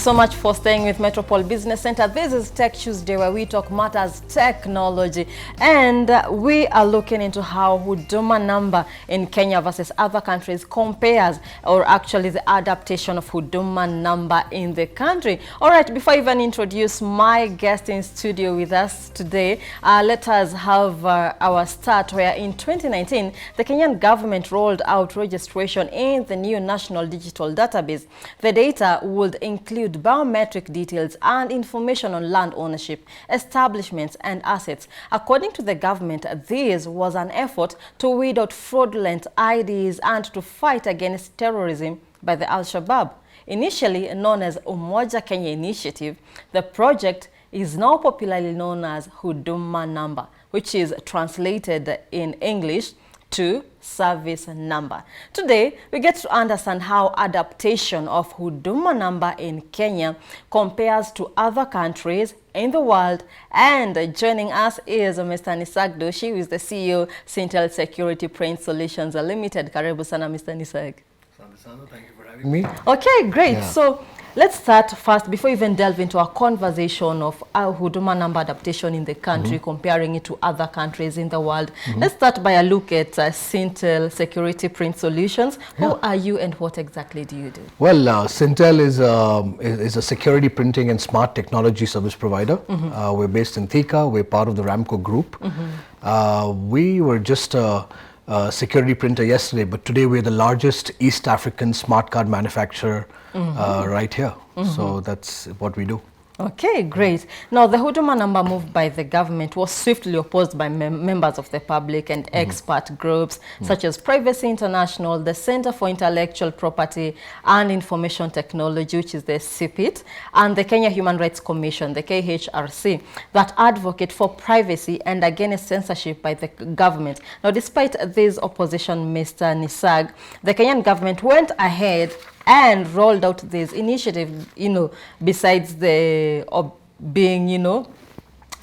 so much for staying with Metropole Business Center. This is Tech Tuesday, where we talk matters technology, and we are looking into how Huduma Namba in Kenya versus other countries compares, or actually the adaptation of Huduma Namba in the country. All right, before I even introduce my guest in studio with us today, let us have our start, where in 2019, the Kenyan government rolled out registration in the new National Digital Database. The data would include biometric details and information on land ownership, establishments and assets. According to the government, this was an effort to weed out fraudulent IDs and to fight against terrorism by the Al-Shabaab. Initially known as Umoja Kenya Initiative, the project is now popularly known as Huduma Namba, which is translated in English to service number. Today, we get to understand how adaptation of Huduma Namba in Kenya compares to other countries in the world. And joining us is Mr. Nisag Doshi, who is the CEO, Sintel Security Print Solutions Limited. Karibu sana, Mr. Nisag. Thank you for having me. Okay, great. Yeah. So let's start first, before we even delve into our conversation of our Huduma Namba adaptation in the country, comparing it to other countries in the world. Let's start by a look at Sintel Security Print Solutions. Who are you and what exactly do you do? Well, Sintel is a security printing and smart technology service provider. We're based in Thika. We're part of the Ramco group. We were just a security printer yesterday, but today we're the largest East African smart card manufacturer right here. So that's what we do. Okay, great. Now, the Huduma Namba move by the government was swiftly opposed by members of the public and expert groups such as Privacy International, the Center for Intellectual Property and Information Technology, which is the CPIT, and the Kenya Human Rights Commission, the KHRC, that advocate for privacy and against censorship by the government. Now, despite this opposition, Mr. Nisag, the Kenyan government went ahead and rolled out this initiative, besides the being,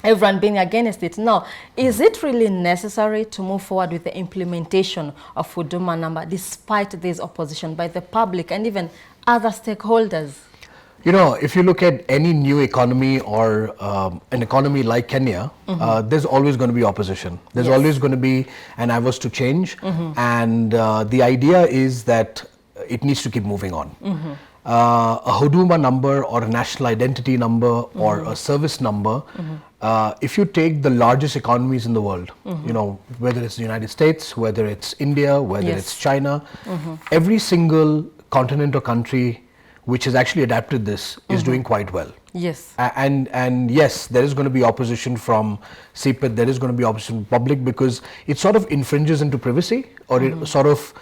everyone being against it. Now, is it really necessary to move forward with the implementation of Huduma Namba despite this opposition by the public and even other stakeholders? If you look at any new economy or an economy like Kenya, there's always going to be opposition. There's always going to be an averse to change. And the idea is that it needs to keep moving on. A Huduma number or a national identity number or a service number, if you take the largest economies in the world, whether it's the United States, whether it's India, whether it's China, every single continent or country which has actually adapted this is doing quite well. Yes. And yes, there is going to be opposition from CPIT, there is going to be opposition from public, because it sort of infringes into privacy, or it sort of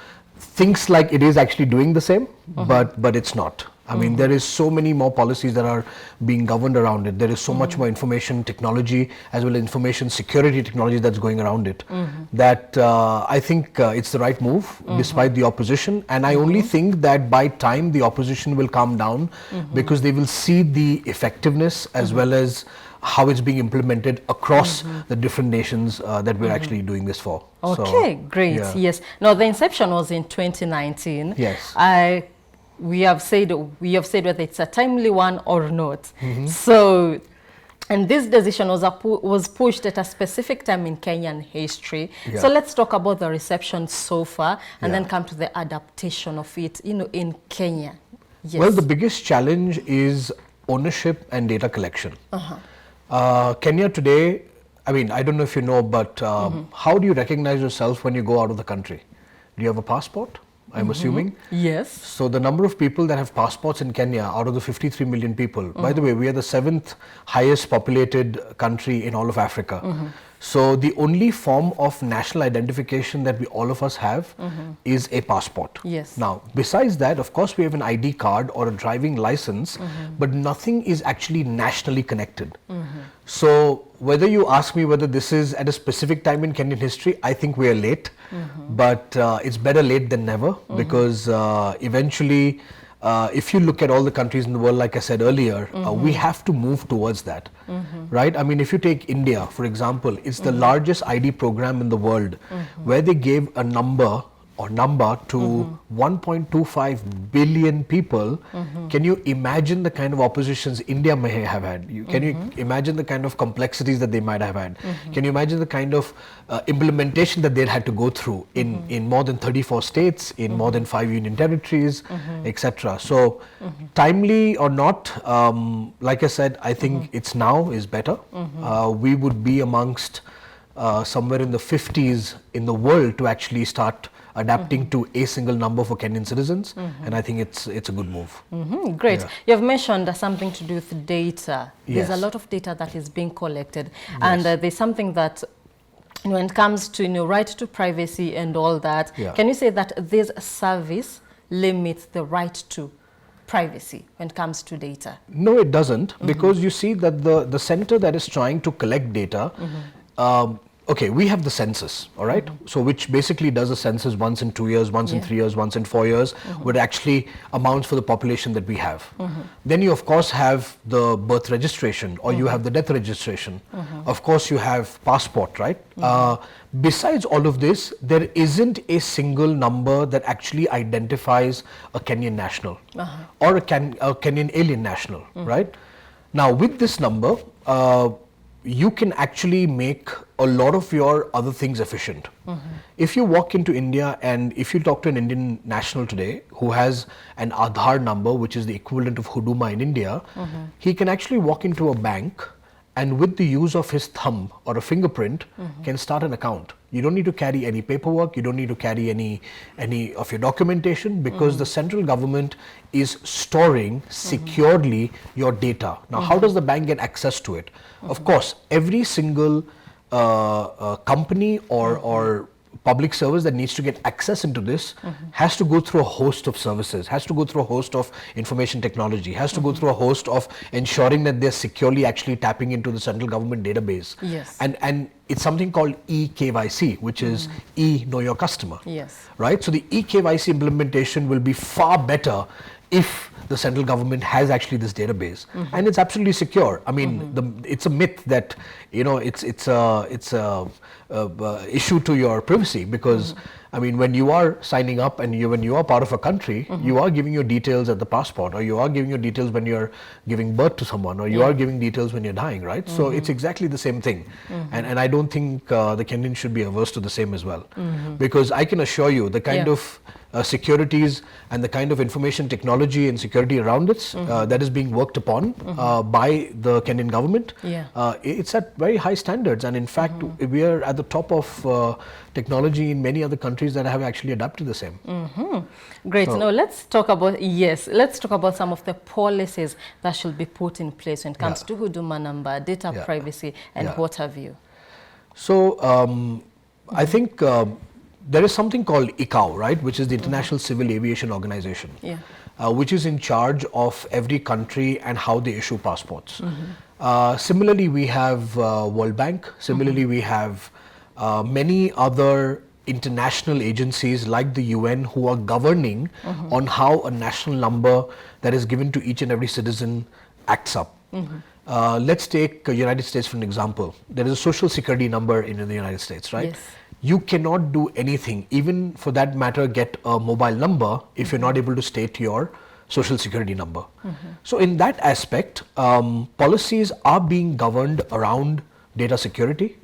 thinks like it is actually doing the same, but it's not. I mean, there is so many more policies that are being governed around it. There is so much more information technology as well as information security technology that's going around it, that I think it's the right move despite the opposition. And I only think that by time the opposition will calm down, because they will see the effectiveness as well as how it's being implemented across the different nations that we're actually doing this for. Okay, so, great. Yes. Now, the inception was in 2019. Yes. We have said whether it's a timely one or not. So, and this decision was pushed at a specific time in Kenyan history. So let's talk about the reception so far, and then come to the adaptation of it, in Kenya. Yes. Well, the biggest challenge is ownership and data collection. Kenya today, I mean, I don't know if you know, but how do you recognize yourself when you go out of the country? Do you have a passport? I'm assuming. Yes. So the number of people that have passports in Kenya, out of the 53 million people, by the way, we are the 7th highest populated country in all of Africa. So the only form of national identification that all of us have is a passport. Yes. Now, besides that, of course, we have an ID card or a driving license, but nothing is actually nationally connected. So whether you ask me whether this is at a specific time in Kenyan history, I think we are late, but it's better late than never, because eventually, if you look at all the countries in the world, like I said earlier, we have to move towards that, right? I mean, if you take India, for example, it's the largest ID program in the world, where they gave a number or number to 1.25 billion people, can you imagine the kind of oppositions India may have had? Can you imagine the kind of complexities that they might have had? Can you imagine the kind of implementation that they'd had to go through in more than 34 states, in more than 5 union territories, etc. So timely or not, like I said, I think it's now is better. We would be amongst somewhere in the 50s in the world to actually start adapting to a single number for Kenyan citizens, and I think it's a good move. Great. Yeah. You have mentioned something to do with data. Yes. There's a lot of data that is being collected, and there's something that when it comes to right to privacy and all that, can you say that this service limits the right to privacy when it comes to data? No, it doesn't, because you see that the center that is trying to collect data, okay, we have the census, all right? So which basically does a census once in 2 years, once in 3 years, once in 4 years, which actually amounts for the population that we have. Then you of course have the birth registration, or you have the death registration. Of course you have passport, right? Besides all of this, there isn't a single number that actually identifies a Kenyan national or a Kenyan alien national, right? Now with this number, you can actually make a lot of your other things efficient. If you walk into India and if you talk to an Indian national today who has an Aadhaar number, which is the equivalent of Huduma in India, he can actually walk into a bank and with the use of his thumb or a fingerprint can start an account. You don't need to carry any paperwork, you don't need to carry any of your documentation, because the central government is storing securely your data. Now how does the bank get access to it? Of course, every single company or public service that needs to get access into this has to go through a host of services, has to go through a host of information technology, has to go through a host of ensuring that they're securely actually tapping into the central government database. Yes. And it's something called eKYC, which is Know Your Customer. Yes. Right? So the eKYC implementation will be far better if the central government has actually this database, and it's absolutely secure. I mean, it's a myth that it's a issue to your privacy, because I mean, when you are signing up and when you are part of a country, you are giving your details at the passport, or you are giving your details when you're giving birth to someone, or you are giving details when you're dying, right? So it's exactly the same thing, and I don't think the Kenyans should be averse to the same as well, because I can assure you the kind of securities and the kind of information technology and security around it that is being worked upon by the Kenyan government, it's at very high standards, and in fact we are at the top of technology in many other countries that have actually adapted the same. Great. So, now let's talk about some of the policies that should be put in place when it comes to Huduma Namba, data privacy, and what have you. So I think there is something called ICAO, right, which is the International Civil Aviation Organization, which is in charge of every country and how they issue passports. Similarly, we have World Bank. Similarly, we have many other international agencies like the UN who are governing on how a national number that is given to each and every citizen acts up. Let's take the United States for an example. There is a social security number in the United States, right? Yes. You cannot do anything, even for that matter get a mobile number, if you're not able to state your social security number. So in that aspect, policies are being governed around data security,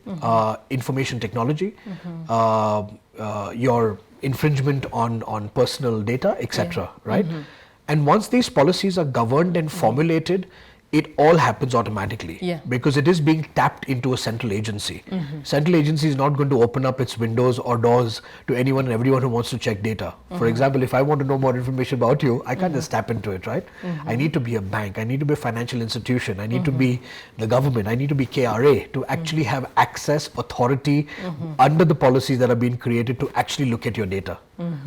information technology, your infringement on personal data, etc. Right? And once these policies are governed and formulated, it all happens automatically because it is being tapped into a central agency. Central agency is not going to open up its windows or doors to anyone and everyone who wants to check data. For example, if I want to know more information about you, I can't just tap into it, right? I need to be a bank, I need to be a financial institution, I need to be the government, I need to be KRA to actually have access, authority under the policies that are being created to actually look at your data.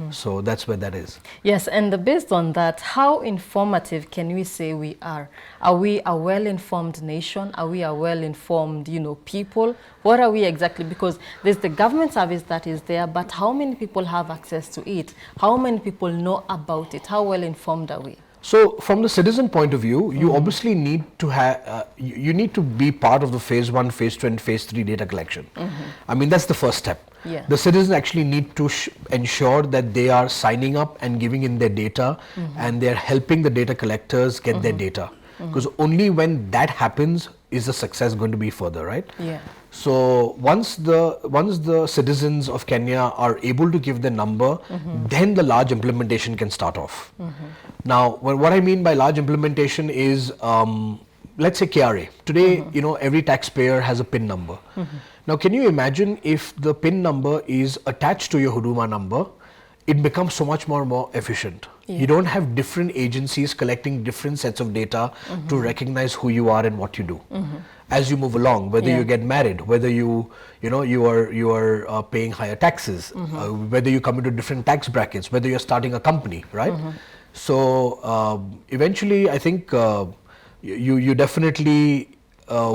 So that's where that is. Yes, and based on that, how informative can we say we are? Are we a well-informed nation? Are we a well-informed, people? What are we exactly? Because there's the government service that is there, but how many people have access to it? How many people know about it? How well-informed are we? So from the citizen point of view, you obviously need to have, you need to be part of the phase 1, phase 2 and phase 3 data collection. I mean, that's the first step. Yeah. The citizens actually need to ensure that they are signing up and giving in their data and they're helping the data collectors get their data. Because only when that happens is the success going to be further, right? Yeah. So once the citizens of Kenya are able to give the number, then the large implementation can start off. Now, what I mean by large implementation is, let's say KRA. Today, you know, every taxpayer has a PIN number. Now, can you imagine if the PIN number is attached to your Huduma number? It becomes so much more efficient. You don't have different agencies collecting different sets of data to recognize who you are and what you do. As you move along, whether you get married, whether you are paying higher taxes, whether you come into different tax brackets, whether you're starting a company, right? So eventually, I think you definitely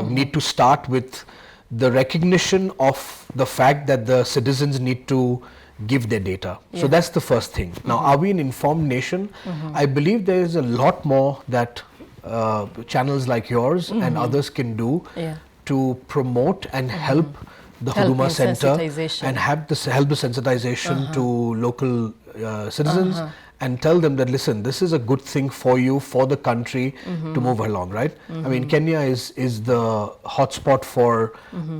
need to start with the recognition of the fact that the citizens need to give their data. So that's the first thing. Now, are we an informed nation? I believe there is a lot more that channels like yours and others can do to promote and help the Huduma Center and help the sensitization to local citizens and tell them that, listen, this is a good thing for you, for the country to move along, right? I mean, Kenya is the hotspot for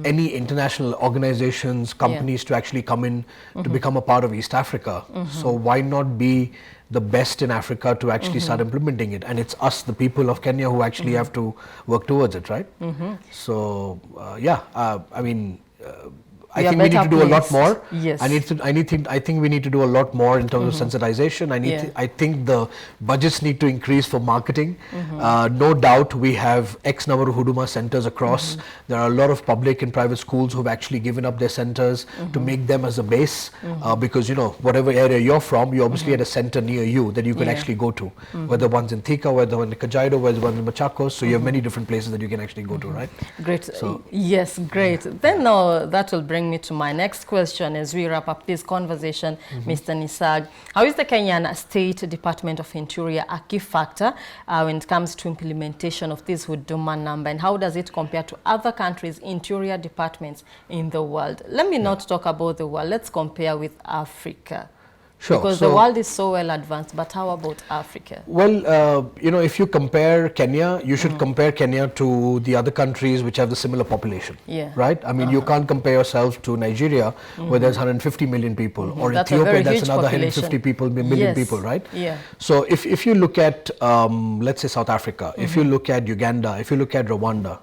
any international organizations, companies to actually come in to become a part of East Africa. So why not be the best in Africa to actually start implementing it? And it's us, the people of Kenya, who actually have to work towards it, right? So I mean, I think we need to do a lot more. Yes. I think we need to do a lot more in terms of sensitization. I think the budgets need to increase for marketing. No doubt we have X number of Huduma centers across. There are a lot of public and private schools who have actually given up their centers to make them as a base, because, you know, whatever area you're from, you obviously had a center near you that you could actually go to, whether one's in Thika, whether one's in Kajiado, whether one's in Machakos. So you have many different places that you can actually go to, right? Great. So, yes, great. Then now that will bring me to my next question as we wrap up this conversation, Mr. Nisag. How is the Kenyan State Department of Interior a key factor when it comes to implementation of this Huduma number, and how does it compare to other countries' interior departments in the world? Let me not talk about the world. Let's compare with Africa. Sure. Because the world is so well advanced, but how about Africa? Well, you know, if you compare Kenya, you should compare Kenya to the other countries which have the similar population, right? I mean, you can't compare yourself to Nigeria, where there's 150 million people, or that's Ethiopia, that's another population. 150 million people, right? Yeah. So if you look at, let's say, South Africa, if you look at Uganda, if you look at Rwanda,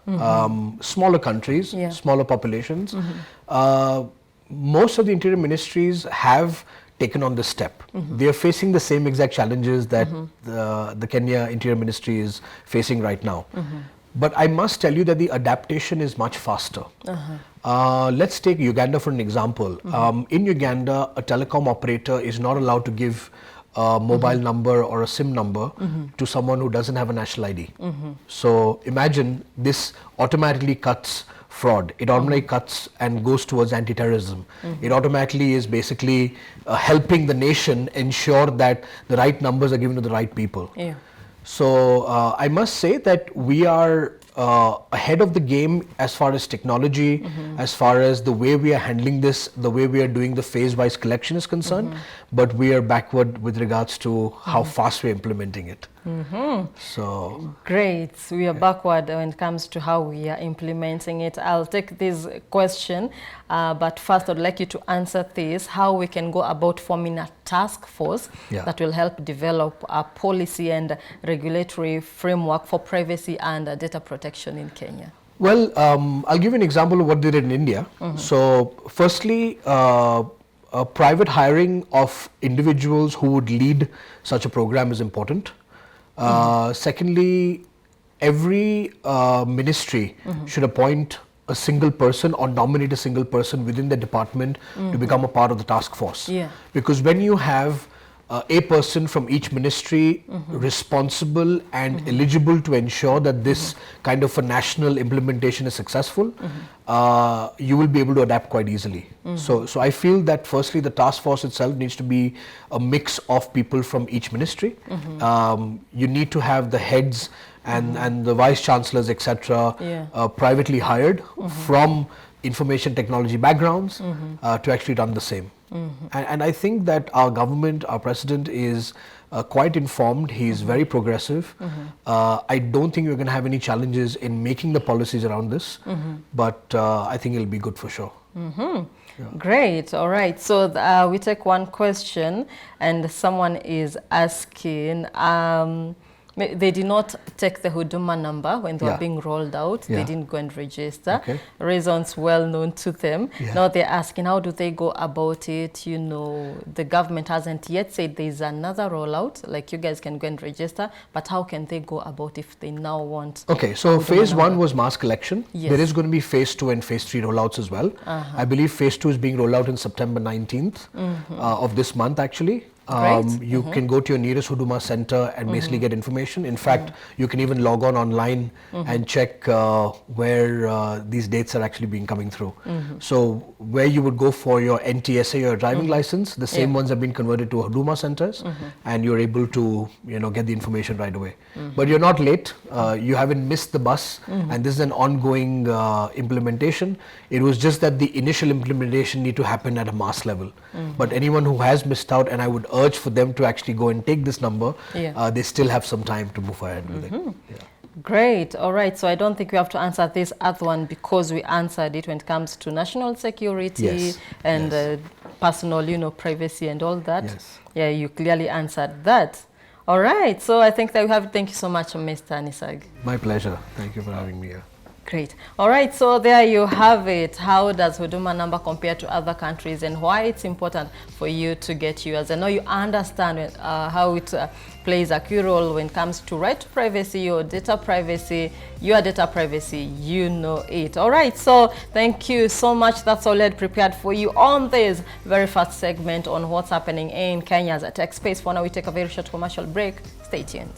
smaller countries, smaller populations, most of the interior ministries have taken on this step. They are facing the same exact challenges that the Kenya Interior Ministry is facing right now. But I must tell you that the adaptation is much faster. Let's take Uganda for an example. In Uganda, a telecom operator is not allowed to give a mobile number or a SIM number to someone who doesn't have a national ID. So imagine this automatically cuts fraud. It automatically cuts and goes towards anti-terrorism. It automatically is basically helping the nation ensure that the right numbers are given to the right people. So I must say that we are ahead of the game as far as technology, as far as the way we are handling this, the way we are doing the phase-wise collection is concerned, but we are backward with regards to how fast we are implementing it. So great. We are backward when it comes to how we are implementing it. I'll take this question, but first I'd like you to answer this: how we can go about forming a task force that will help develop a policy and regulatory framework for privacy and data protection in Kenya. Well, I'll give you an example of what they did in India. So firstly, private hiring of individuals who would lead such a program is important. Secondly, every ministry should appoint a single person or nominate a single person within the department to become a part of the task force. Because when you have a person from each ministry responsible and eligible to ensure that this kind of a national implementation is successful, you will be able to adapt quite easily. So I feel that firstly the task force itself needs to be a mix of people from each ministry. You need to have the heads and the vice chancellors, etc., privately hired from information technology backgrounds to actually run the same. And I think that our government, our president is quite informed. He is very progressive. I don't think we're going to have any challenges in making the policies around this, but I think it'll be good for sure. Great. All right. So we take one question, and someone is asking, they did not take the Huduma number when they were being rolled out. They didn't go and register. Reasons well known to them. Now they're asking, how do they go about it? You know, the government hasn't yet said there's another rollout, like you guys can go and register, but how can they go about if they now want? Okay, so phase 1 was mass collection. There is going to be phase 2 and phase 3 rollouts as well. I believe phase 2 is being rolled out in September 19th of this month actually. You can go to your nearest Huduma center and basically get information. In fact, you can even log on online and check where these dates are actually being coming through. So where you would go for your NTSA, your driving license, the same ones have been converted to Huduma centers, and you're able to get the information right away. But you're not late. You haven't missed the bus, and this is an ongoing implementation. It was just that the initial implementation need to happen at a mass level. But anyone who has missed out, and I would urge for them to actually go and take this number, they still have some time to move ahead with it. Great. All right. So I don't think we have to answer this other one because we answered it when it comes to national security and personal, privacy and all that. Yeah, you clearly answered that. All right. So I think that we have. Thank you so much, Mr. Nisag. My pleasure. Thank you for having me here. Great. All right, so there you have it. How does Huduma number compare to other countries and why it's important for you to get yours? I know you understand how it plays a key role when it comes to right to privacy or data privacy. Your data privacy, you know it. All right, so thank you so much. That's all I had prepared for you on this very first segment on what's happening in Kenya's tech space. For now, we take a very short commercial break. Stay tuned.